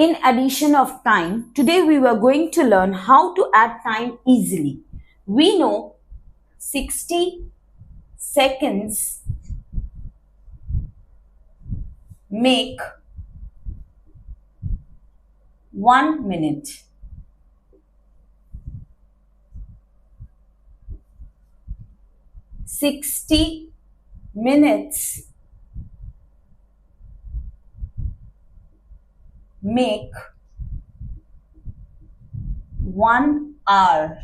In addition of time, today we were going to learn how to add time easily. We know 60 seconds make 1 minute. 60 minutes make 1 hour.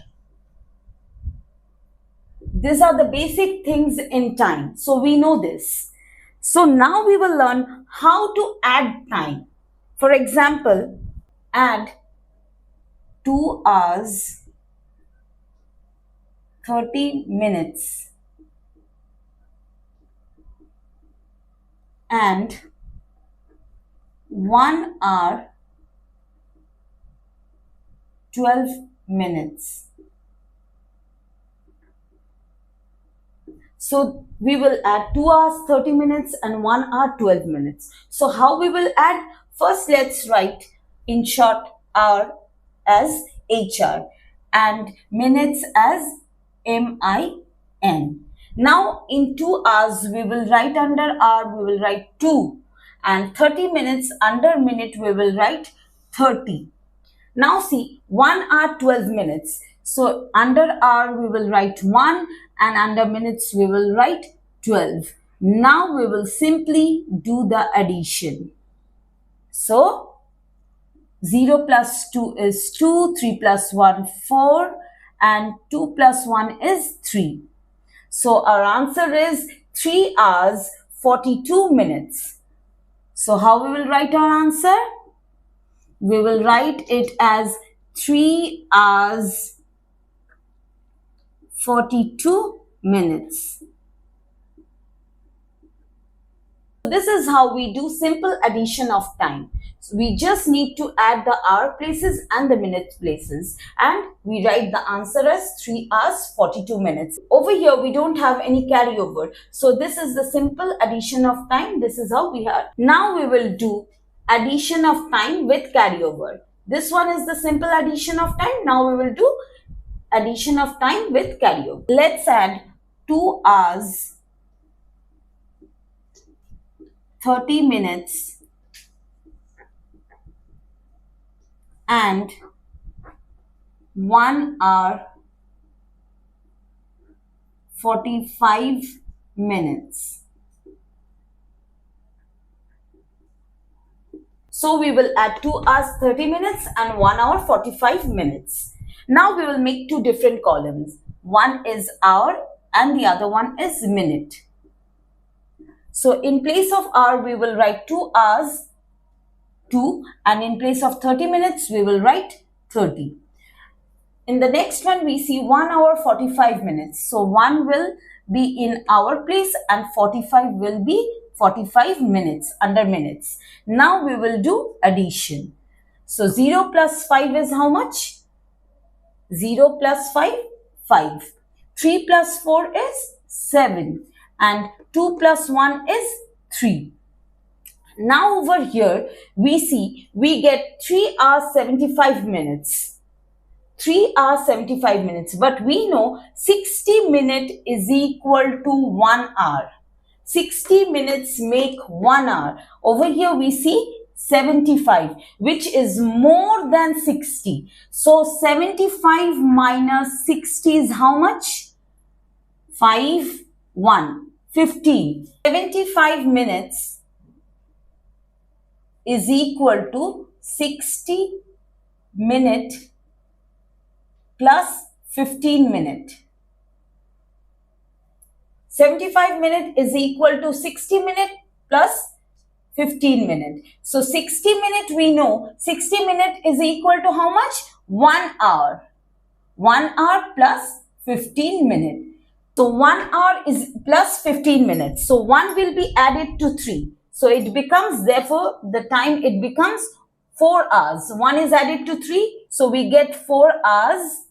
These are the basic things in time. So we know this. So now we will learn how to add time. For example, add 2 hours 30 minutes and 1 hour 12 minutes. So we will add 2 hours 30 minutes and 1 hour 12 minutes. So how we will add? First, let's write in short hour as HR and minutes as MIN. Now in 2 hours we will write under hour, we will write 2, and 30 minutes under minute we will write 30. Now see, 1 hour 12 minutes. So under hour we will write 1 and under minutes we will write 12. Now we will simply do the addition. So 0 plus 2 is 2, 3 plus 1 4 and 2 plus 1 is 3. So our answer is 3 hours 42 minutes. So how we will write our answer? We will write it as 3 hours 42 minutes. This is how we do simple addition of time. So we just need to add the hour places and the minute places, and we write the answer as 3 hours 42 minutes. Over here we don't have any carryover. So this is the simple addition of time. This is how we have. Now we will do addition of time with carryover. This one is the simple addition of time. Now we will do addition of time with carryover. Let's add 2 hours 30 minutes and 1 hour 45 minutes. So we will add 2 hours 30 minutes and 1 hour 45 minutes. Now we will make two different columns. One is hour and the other one is minute. So in place of hour we will write 2 hours 2, and in place of 30 minutes we will write 30. In the next one we see 1 hour 45 minutes. So 1 will be in hour place and 45 will be 45 minutes under minutes. Now we will do addition. So 0 plus 5 is how much? 0 plus 5, 5. 3 plus 4 is 7. And 2 plus 1 is 3. Now over here we see we get 3 hours 75 minutes. 3 hours 75 minutes. But we know 60 minutes is equal to 1 hour. 60 minutes make 1 hour. Over here we see 75, which is more than 60. So 75 minus 60 is how much? 5, 1, 15. 75 minutes is equal to 60 minute plus 15 minute. 75 minute is equal to 60 minute plus 15 minute. So 60 minute we know 60 minute is equal to how much? 1 hour. 1 hour plus 15 minute. So 1 hour is plus 15 minutes. So 1 will be added to 3. So it becomes, therefore, the time it becomes 4 hours. 1 is added to 3. So we get 4 hours.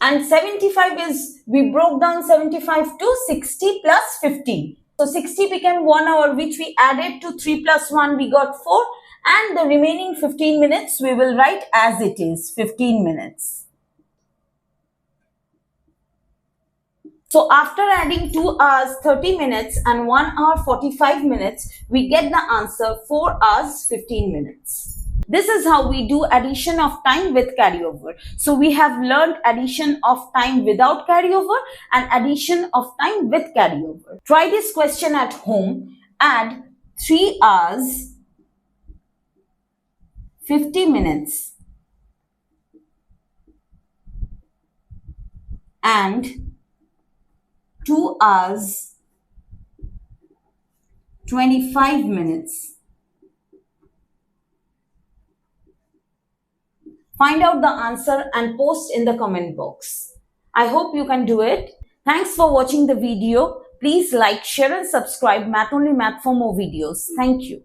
And 75 is, we broke down 75 to 60 plus 15. So 60 became 1 hour, which we added to 3 plus 1, we got 4. And the remaining 15 minutes we will write as it is, 15 minutes. So after adding 2 hours 30 minutes and 1 hour 45 minutes, we get the answer 4 hours 15 minutes. This is how we do addition of time with carryover. So we have learned addition of time without carryover and addition of time with carryover. Try this question at home. Add 3 hours 50 minutes and 2 hours 25 minutes. Find out the answer and post in the comment box. I hope you can do it. Thanks for watching the video. Please like, share and subscribe Math Only Math for more videos. Thank you.